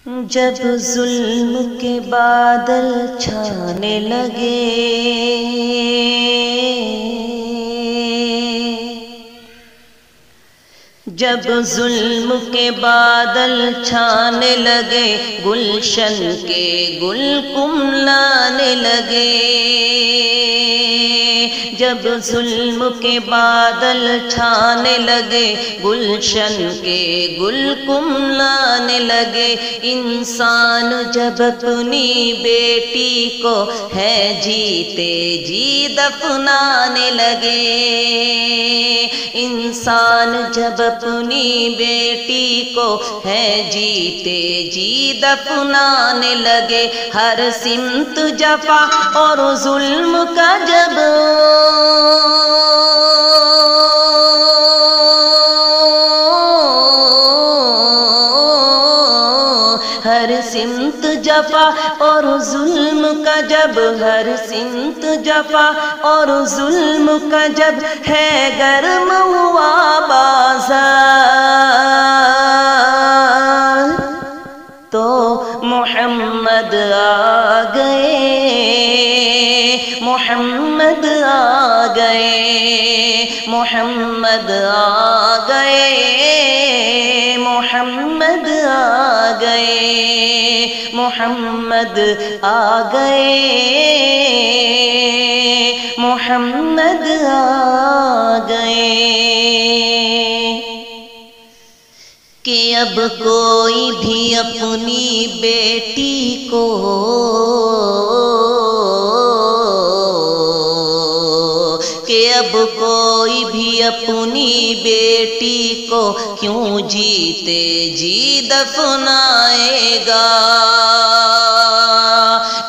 جب ظلم کے بادل چھانے لگے، جب ظلم کے بادل چھانے لگے، گلشن کے گل کملانے لگے۔ جب ظلم کے بادل چھانے لگے، گلشن کے گل کملانے لگے۔ انسان جب اپنی بیٹی کو ہے جیتے جی دفنانے لگے، انسان جب اپنی بیٹی کو ہے جیتے جی دفنانے لگے۔ ہر سمت جفا اور ظلم کا جب ہر سمت جفا اور ظلم کا جب، ہر سمت جفا اور ظلم کا جب ہے گرم ہوا بازار، تو محمد آ گئے، محمد آ گئے، محمد آ گئے، محمد آ گئے، محمد آ گئے، محمد آ گئے۔ کہ اب کوئی بھی اپنی بیٹی کو اب کوئی بھی اپنی بیٹی کو کیوں جیتے جی دفنائے گا،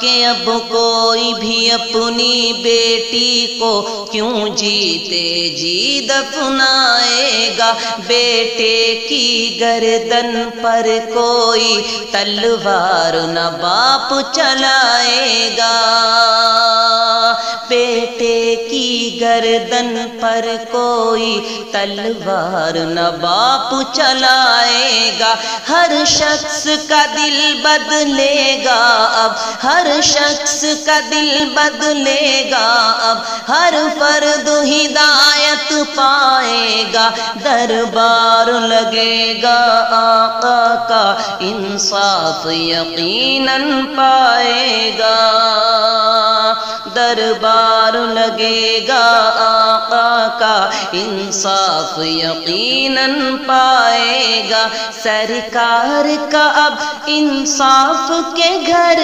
کہ اب کوئی بھی اپنی بیٹی کو کیوں جیتے جی دفنائے گا۔ بیٹے کی گردن پر کوئی تلوار نہ باپ چلائے گا، بیٹے کی گردن پر کوئی تلوار نہ باپ چلائے گا۔ ہر شخص کا دل بدلے گا اب، ہر شخص کا دل بدلے گا اب، ہر فرد ہدایت پائے گا۔ دربار لگے گا آقا کا، انصاف یقیناً پائے گا۔ دربار لگے گا آقا کا، انصاف یقیناً پائے گا۔ سرکار کا اب انصاف کے گھر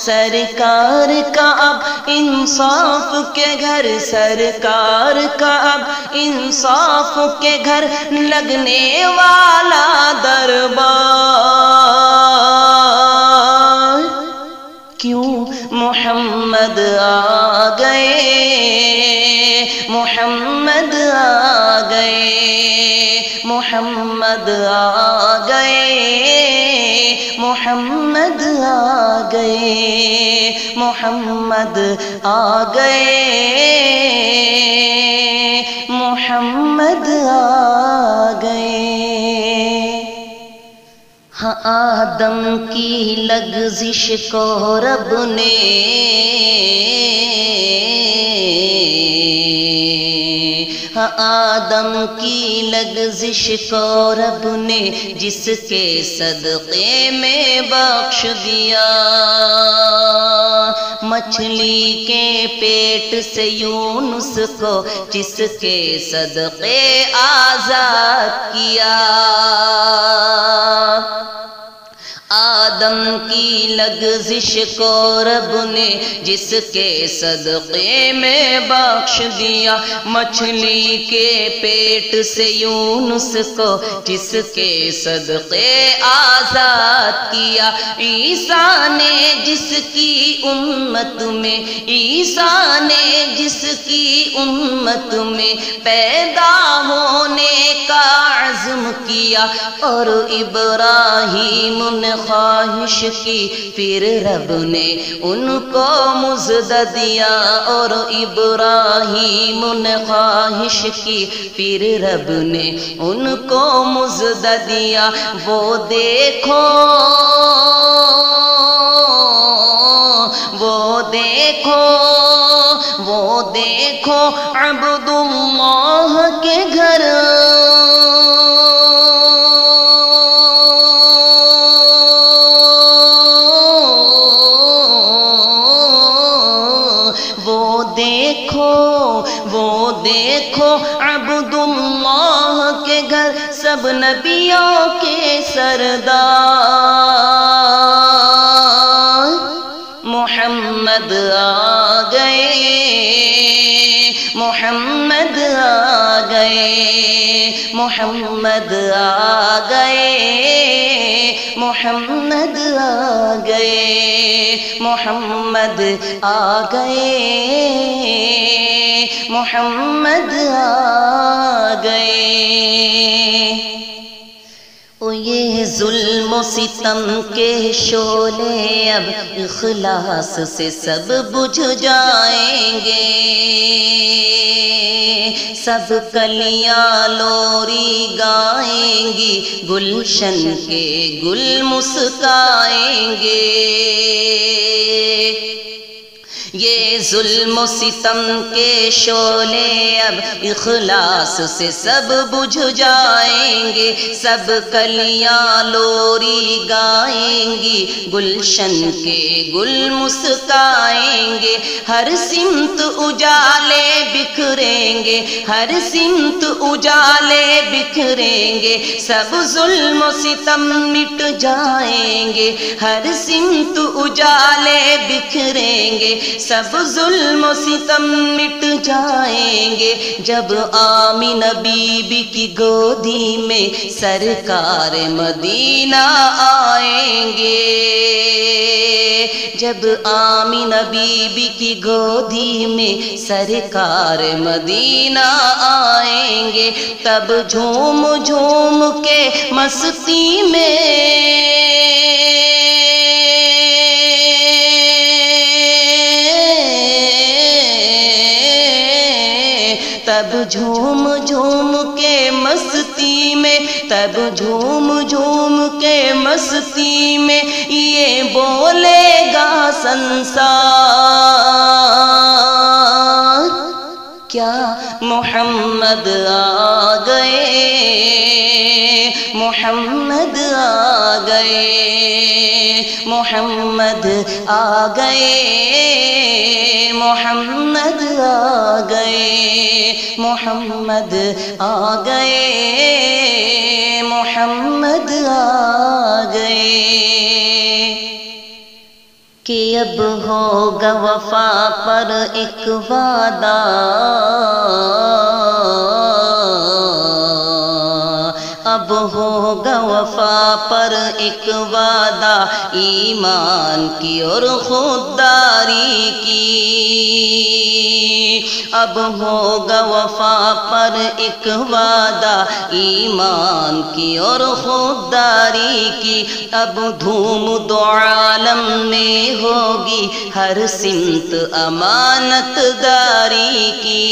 سرکار کا اب انصاف کے گھر، سرکار کا اب انصاف کے گھر لگنے والا دربار، کیوں محمد آ گئے، محمد آ گئے، محمد آ گئے، محمد آ گئے، محمد آ گئے، محمد آ گئے۔ ہاں آدم کی لغزش کو رب نے آدم کی لغزش کو رب نے جس کے صدقے میں بخش دیا، مچھلی کے پیٹ سے یونس کو جس کے صدقے آزاد کیا، آدم کی لغزش کو رب نے جس کے صدقے میں بخش دیا، مچھلی کے پیٹ سے یونس کو جس کے صدقے آزاد کیا۔ عیسیٰ نے جس کی امت میں، عیسیٰ نے جس کی امت میں پیدا ہونے کا عزم کیا، اور ابراہیم نے خواہش کی، پھر رب نے ان کو مزد دیا، اور ابراہیم نے خواہش کی، پھر رب نے ان کو مزد دیا۔ وہ دیکھو عبد اللہ کے گھر، وہ دیکھو عبد اللہ کے گھر، سب نبیوں کے سردار محمد آ گئے، محمد آ گئے، محمد آ گئے، محمد آ گئے، محمد آ گئے، محمد آ گئے۔ یہ ظلم و ستم کے شعلے اب اخلاص سے سب بجھ جائیں گے، سب کلیاں لوری گائیں گی، گلشن کے گل مسکائیں گے۔ یہ ظلم و ستم کے شعلے اب اخلاص سے سب بجھ جائیں گے، سب کلیاں لوری گائیں گی، گلشن کے گل مسکائیں گے۔ ہر سمت اجالے بکھریں گے، ہر سمت اجالے بکھریں گے، سب ظلم و ستم مٹ جائیں گے، ہر سمت اجالے بکھریں گے، سب ظلم و ستم مٹ جائیں گے۔ جب آمینہ بی بی کی گودی میں سرکار مدینہ آئیں گے، جب آمینہ بی بی کی گودی میں سرکار مدینہ آئیں گے، تب جھوم جھوم کے مستی میں تب جھوم جھوم کے مستی میں، تب جھوم جھوم کے مستی میں یہ بولے گا سنسار، کیا محمد آ گئے، محمد آ گئے، محمد آ گئے، محمد آ گئے، محمد آ گئے، محمد آ گئے۔ کہ اب ہوگا وفا پر ایک وعدہ، اب ہوگا وفا پر ایک وعدہ، ایمان کی اور خودداری کی، اب ہوگا وفا پر ایک وعدہ، ایمان کی اور خودداری کی، اب دھوم دو عالم میں ہوگی ہر سمت امانت داری کی،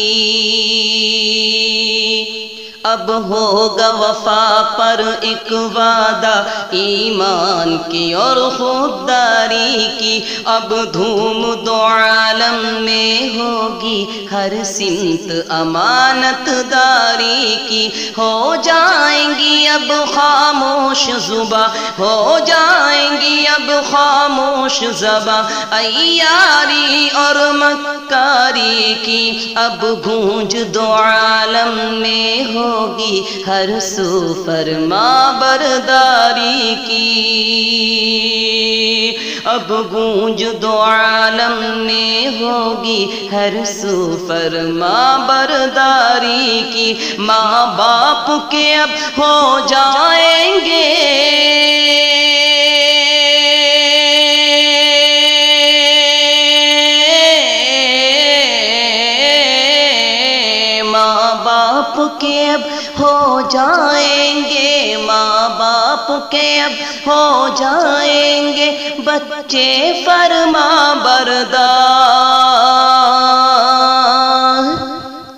اب ہوگا وفا پر ایک وعدہ، ایمان کی اور خودداری کی، اب دھوم دو عالم میں ہوگی ہر سمت امانت داری کی۔ ہو جائیں گی اب خاموش زباں، ہو جائیں گی اب خاموش زباں، عیاری اور مکاری کی، اب گونج دو عالم میں ہوگی ہر سو فرما برداری کی، اب گونج دو عالم میں ہوگی ہر سو فرما برداری کی، ماں باپ کے اب ہو جائیں گے باپ کے اب ہو جائیں گے، ماں باپ کے اب ہو جائیں گے بچے فرما بردار۔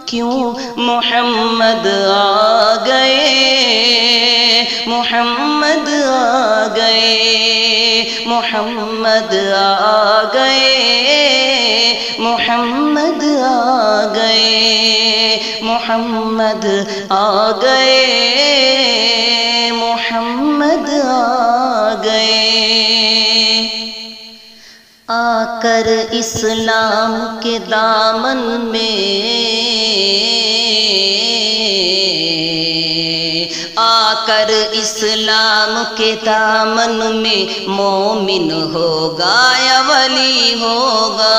کیوں محمد آ گئے، محمد آ گئے، محمد آ گئے، محمد آ گئے، محمد آ گئے، محمد آ گئے۔ آ کر اسلام کے دامن میں، آ کر اسلام کے دامن میں مومن ہوگا یا ولی ہوگا،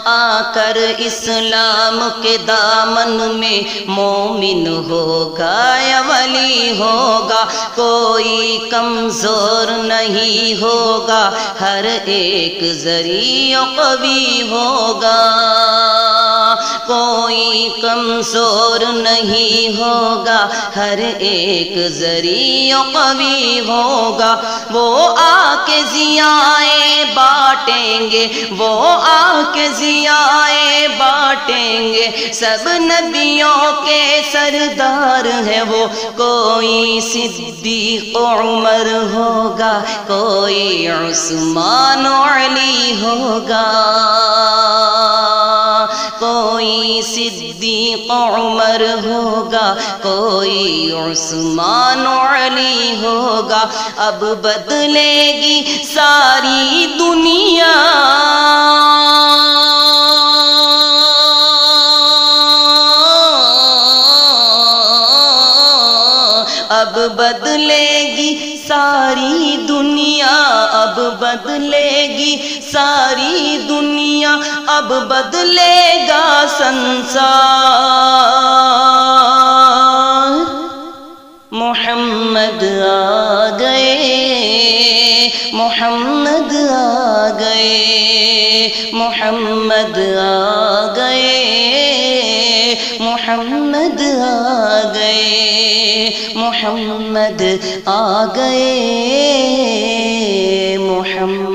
آ کر اسلام کے دامن میں مومن ہوگا یا ولی ہوگا، کوئی کمزور نہیں ہوگا، ہر ایک ضعیف و قوی ہوگا، کوئی کمزور نہیں ہوگا، ہر ایک ضعیف و قوی ہوگا۔ وہ آ کے ضیائیں بانٹیں گے، وہ آ کے ضیائیں بانٹیں گے، سب نبیوں کے سردار ہیں وہ، کوئی صدیق و عمر ہوگا، کوئی عثمان و علی ہوگا، کوئی صدیق و عمر ہوگا، کوئی عثمان و علی ہوگا۔ اب بدلے گی ساری دنیا، اب بدلے گی ساری دنیا، اب بدلے گی ساری دنیا، اب بدلے گا سنسار۔ محمد آ گئے، محمد آ گئے، محمد آ گئے، محمد آ گئے، محمد آ گئے، محمد